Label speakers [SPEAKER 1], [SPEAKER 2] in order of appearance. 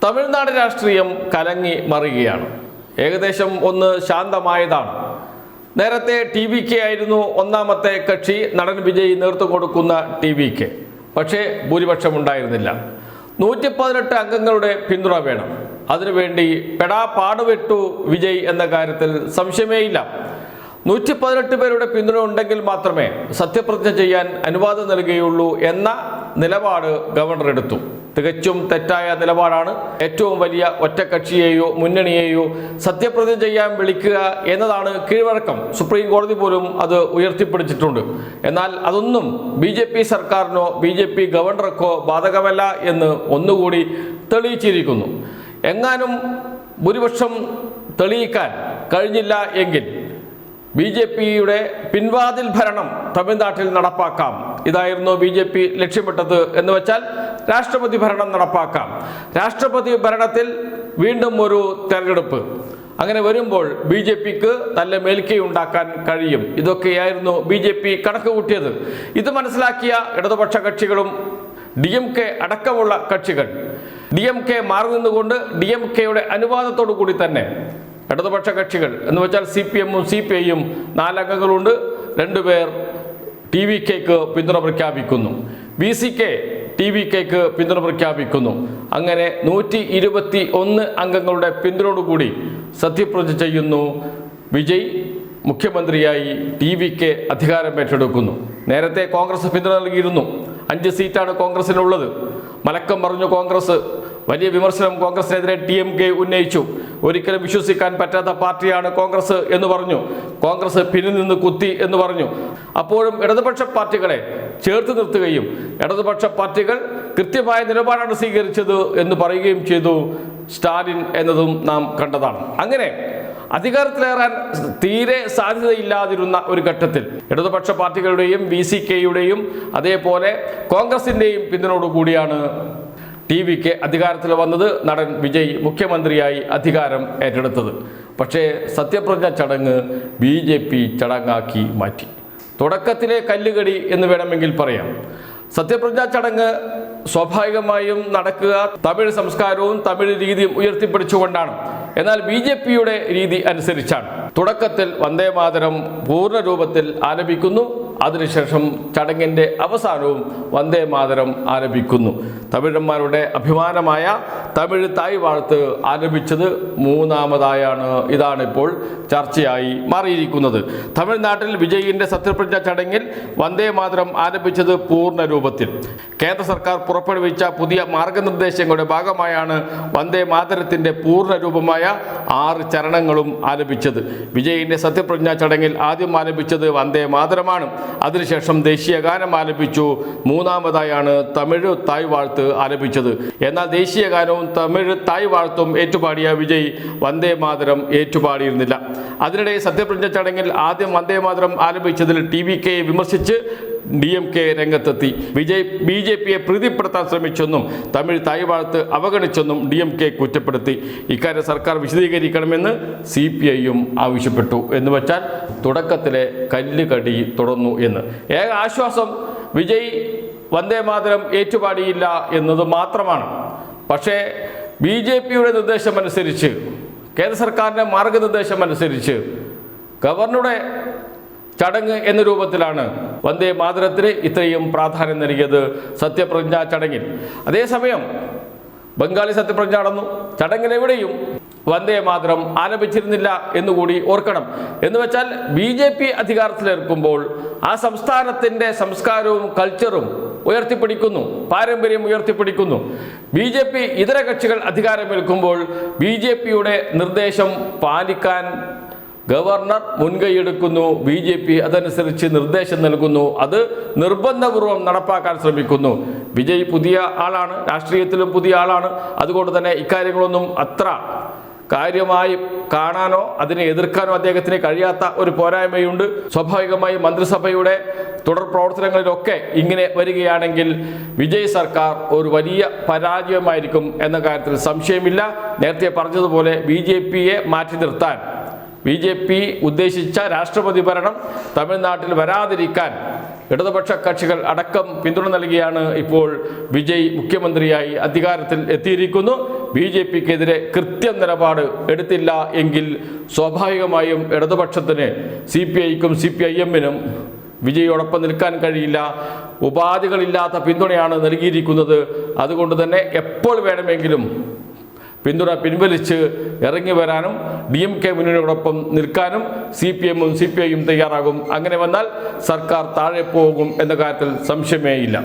[SPEAKER 1] തമിഴ്നാട് രാഷ്ട്രീയം കലങ്ങി മറിയുകയാണ്. ഏകദേശം ഒന്ന് ശാന്തമായതാണ്. നേരത്തെ TVK ആയിരുന്നു ഒന്നാമത്തെ കക്ഷി, നടൻ വിജയ് നേതൃത്വം കൊടുക്കുന്ന TVK. പക്ഷേ ഭൂരിപക്ഷം ഉണ്ടായിരുന്നില്ല. 118 അംഗങ്ങളുടെ പിന്തുണ വേണം. അതിനുവേണ്ടി പെടാ പാടുപെട്ടു വിജയ് എന്ന കാര്യത്തിൽ സംശയമേയില്ല. 118 പേരുടെ പിന്തുണ ഉണ്ടെങ്കിൽ മാത്രമേ സത്യപ്രതിജ്ഞ ചെയ്യാൻ അനുവാദം നൽകുകയുള്ളൂ എന്ന നിലപാട് ഗവർണർ എടുത്തു. തികച്ചും തെറ്റായ നിലപാടാണ്. ഏറ്റവും വലിയ ഒറ്റക്കക്ഷിയെയോ മുന്നണിയെയോ സത്യപ്രതിജ്ഞ ചെയ്യാൻ വിളിക്കുക എന്നതാണ് കീഴ്വഴക്കം. സുപ്രീം കോടതി പോലും അത് ഉയർത്തിപ്പിടിച്ചിട്ടുണ്ട്. എന്നാൽ അതൊന്നും BJP സർക്കാരിനോ BJP ഗവർണർക്കോ ബാധകമല്ല എന്ന് ഒന്നുകൂടി തെളിയിച്ചിരിക്കുന്നു. എങ്ങാനും ഭൂരിപക്ഷം തെളിയിക്കാൻ കഴിഞ്ഞില്ല എങ്കിൽ BJPയുടെ പിൻവാതിൽ ഭരണം തമിഴ്നാട്ടിൽ നടപ്പാക്കാം. ഇതായിരുന്നു BJP ലക്ഷ്യമിട്ടത്. എന്ന് വെച്ചാൽ രാഷ്ട്രപതി ഭരണം നടപ്പാക്കാം. രാഷ്ട്രപതി ഭരണത്തിൽ വീണ്ടും ഒരു തെരഞ്ഞെടുപ്പ്. അങ്ങനെ വരുമ്പോൾ BJPക്ക് നല്ല മേൽക്കൈ ഉണ്ടാക്കാൻ കഴിയും. ഇതൊക്കെയായിരുന്നു BJP കണക്ക് കൂട്ടിയത്. ഇത് മനസ്സിലാക്കിയ ഇടതുപക്ഷ കക്ഷികളും DMK അടക്കമുള്ള കക്ഷികൾ DMK മാറി നിന്നുകൊണ്ട് DMKയുടെ അനുവാദത്തോടു കൂടി തന്നെ ഇടതുപക്ഷ കക്ഷികൾ എന്ന് വെച്ചാൽ CPM-ഉം CPI-യും 4 അംഗങ്ങളുണ്ട്. 2 പേർ TVKക്ക് പിന്തുണ പ്രഖ്യാപിക്കുന്നു. VCK TVKക്ക് പിന്തുണ പ്രഖ്യാപിക്കുന്നു. അങ്ങനെ 121 അംഗങ്ങളുടെ പിന്തുണയോടുകൂടി സത്യപ്രതിജ്ഞ ചെയ്യുന്നു വിജയ്. മുഖ്യമന്ത്രിയായി TVK അധികാരം ഏറ്റെടുക്കുന്നു. നേരത്തെ കോൺഗ്രസ് പിന്തുണ നൽകിയിരുന്നു. 5 സീറ്റാണ് കോൺഗ്രസിനുള്ളത്. മലക്കം പറഞ്ഞു കോൺഗ്രസ്. വലിയ വിമർശനം കോൺഗ്രസിനെതിരെ TMK ഉന്നയിച്ചു. ഒരിക്കലും വിശ്വസിക്കാൻ പറ്റാത്ത പാർട്ടിയാണ് കോൺഗ്രസ് എന്ന് പറഞ്ഞു. കോൺഗ്രസ് പിന്നിൽ നിന്ന് കുത്തി എന്ന് പറഞ്ഞു. അപ്പോഴും ഇടതുപക്ഷ പാർട്ടികളെ ചേർത്ത് നിർത്തുകയും ഇടതുപക്ഷ പാർട്ടികൾ കൃത്യമായ നിലപാടാണ് സ്വീകരിച്ചത് എന്ന് പറയുകയും ചെയ്തു സ്റ്റാലിൻ എന്നതും നാം കണ്ടതാണ്. അങ്ങനെ അധികാരത്തിലേറാൻ തീരെ സാധ്യതയില്ലാതിരുന്ന ഒരു ഘട്ടത്തിൽ ഇടതുപക്ഷ പാർട്ടികളുടെയും VCKയുടെയും അതേപോലെ കോൺഗ്രസിൻ്റെയും പിന്തുണയോടുകൂടിയാണ് TVK അധികാരത്തിൽ വന്നത്. നടൻ വിജയ് മുഖ്യമന്ത്രിയായി അധികാരം ഏറ്റെടുത്തത്. പക്ഷേ സത്യപ്രതിജ്ഞ ചടങ്ങ് BJP ചടങ്ങാക്കി മാറ്റി. തുടക്കത്തിലെ കല്ലുകടി എന്ന് വേണമെങ്കിൽ പറയാം. സത്യപ്രതിജ്ഞാ ചടങ്ങ് സ്വാഭാവികമായും നടക്കുക തമിഴ് സംസ്കാരവും തമിഴ് രീതിയും ഉയർത്തിപ്പിടിച്ചുകൊണ്ടാണ്. എന്നാൽ BJPയുടെ രീതി അനുസരിച്ചാണ്. തുടക്കത്തിൽ വന്ദേമാതരം പൂർണ്ണ രൂപത്തിൽ ആലപിക്കുന്നു. അതിനുശേഷം ചടങ്ങിൻ്റെ അവസാനവും വന്ദേമാതരം ആലപിക്കുന്നു. തമിഴന്മാരുടെ അഭിമാനമായ തമിഴ് തായ് വാഴ്ത്ത് ആലപിച്ചത് 3ാമതായാണ്. ഇതാണിപ്പോൾ ചർച്ചയായി മാറിയിരിക്കുന്നത്. തമിഴ്നാട്ടിൽ വിജയിൻ്റെ സത്യപ്രതിജ്ഞ ചടങ്ങിൽ വന്ദേമാതരം ആലപിച്ചത് പൂർണ്ണ രൂപത്തിൽ. കേന്ദ്ര സർക്കാർ പുറപ്പെടുവിച്ച പുതിയ മാർഗനിർദ്ദേശങ്ങളുടെ ഭാഗമായാണ് വന്ദേമാതരത്തിൻ്റെ പൂർണ്ണ രൂപമായ 6 ചരണങ്ങളും ആലപിച്ചത്. വിജയിൻ്റെ സത്യപ്രതിജ്ഞാ ചടങ്ങിൽ ആദ്യം ആലപിച്ചത് വന്ദേമാതരമാണ്. അതിനുശേഷം ദേശീയ ഗാനം ആലപിച്ചു. 3ാമതായാണ് തമിഴ് തായ് വാഴ്ത്ത് ആലപിച്ചത്. എന്നാൽ ദേശീയ ഗാനവും തമിഴ് തായ് വാഴ്ത്തും ഏറ്റുപാടിയ വിജയ് വന്ദേമാതരം ഏറ്റുപാടിയിരുന്നില്ല. അതിനിടെ സത്യപ്രതിജ്ഞ ചടങ്ങിൽ ആദ്യം വന്ദേമാതരം ആലപിച്ചതിൽ TVKയെ വിമർശിച്ച് DMK രംഗത്തെത്തി. വിജയ് BJPയെ പ്രീതിപ്പെടുത്താൻ ശ്രമിച്ചെന്നും തമിഴ് തായ് വാഴ്ത്ത് അവഗണിച്ചെന്നും DMK കുറ്റപ്പെടുത്തി. ഇക്കാര്യം സർക്കാർ വിശദീകരിക്കണമെന്ന് CPI-യും ആവശ്യപ്പെട്ടു. എന്ന് വെച്ചാൽ തുടക്കത്തിലെ കല്ലുകടി തുടർന്നു എന്ന്. ഏക ആശ്വാസം വിജയ് വന്ദേമാതരം ഏറ്റുപാടിയില്ല എന്നത് മാത്രമാണ്. പക്ഷേ BJPയുടെ നിർദ്ദേശമനുസരിച്ച്, കേന്ദ്ര സർക്കാരിൻ്റെ മാർഗനിർദ്ദേശം അനുസരിച്ച് ഗവർണറുടെ ചടങ്ങ് എന്ന രൂപത്തിലാണ് വന്ദേമാതരത്തിന് ഇത്രയും പ്രാധാന്യം നൽകിയത് സത്യപ്രതിജ്ഞാ ചടങ്ങിൽ. അതേസമയം ബംഗാളി സത്യപ്രതിജ്ഞ നടന്നു. ചടങ്ങിലെവിടെയും വന്ദേമാതരം ആലപിച്ചിരുന്നില്ല എന്നുകൂടി ഓർക്കണം. എന്ന് വെച്ചാൽ BJP അധികാരത്തിലേർക്കുമ്പോൾ ആ സംസ്ഥാനത്തിൻ്റെ സംസ്കാരവും കൾച്ചറും ഉയർത്തിപ്പിടിക്കുന്നു, പാരമ്പര്യം ഉയർത്തിപ്പിടിക്കുന്നു. BJP ഇതര കക്ഷികൾ അധികാരമേൽക്കുമ്പോൾ BJPയുടെ നിർദ്ദേശം പാലിക്കാൻ ഗവർണർ മുൻകൈയെടുക്കുന്നു. BJP അതനുസരിച്ച് നിർദ്ദേശം നൽകുന്നു. അത് നിർബന്ധപൂർവം നടപ്പാക്കാൻ ശ്രമിക്കുന്നു. വിജയ് പുതിയ ആളാണ്, രാഷ്ട്രീയത്തിലും പുതിയ ആളാണ്. അതുകൊണ്ട് തന്നെ ഇക്കാര്യങ്ങളൊന്നും അത്ര കാര്യമായി കാണാനോ അതിനെ എതിർക്കാനോ അദ്ദേഹത്തിന് കഴിയാത്ത ഒരു പോരായ്മയുണ്ട്. സ്വാഭാവികമായി മന്ത്രിസഭയുടെ തുടർ പ്രവർത്തനങ്ങളിലൊക്കെ ഇങ്ങനെ വരികയാണെങ്കിൽ വിജയ് സർക്കാർ ഒരു വലിയ പരാജയമായിരിക്കും എന്ന കാര്യത്തിൽ സംശയമില്ല. നേരത്തെ പറഞ്ഞതുപോലെ BJPയെ മാറ്റി നിർത്താൻ BJP ഉദ്ദേശിച്ച രാഷ്ട്രപതി ഭരണം തമിഴ്നാട്ടിൽ വരാതിരിക്കാൻ ഇടതുപക്ഷ കക്ഷികൾ അടക്കം പിന്തുണ നൽകിയാണ് ഇപ്പോൾ വിജയ് മുഖ്യമന്ത്രിയായി അധികാരത്തിൽ എത്തിയിരിക്കുന്നു. BJPക്കെതിരെ കൃത്യം നിലപാട് എടുത്തില്ല എങ്കിൽ സ്വാഭാവികമായും ഇടതുപക്ഷത്തിന് CPIക്കും CPIMനും വിജയോടൊപ്പം നിൽക്കാൻ കഴിയില്ല. ഉപാധികളില്ലാത്ത പിന്തുണയാണ് നൽകിയിരിക്കുന്നത്. അതുകൊണ്ട് തന്നെ എപ്പോൾ വേണമെങ്കിലും പിന്തുണ പിൻവലിച്ച് ഇറങ്ങി വരാനും DMK മുന്നണിയോടൊപ്പം നിൽക്കാനും CPMും CPIയും തയ്യാറാകും. അങ്ങനെ വന്നാൽ സർക്കാർ താഴെ പോകും എന്ന കാര്യത്തിൽ സംശയമേയില്ല.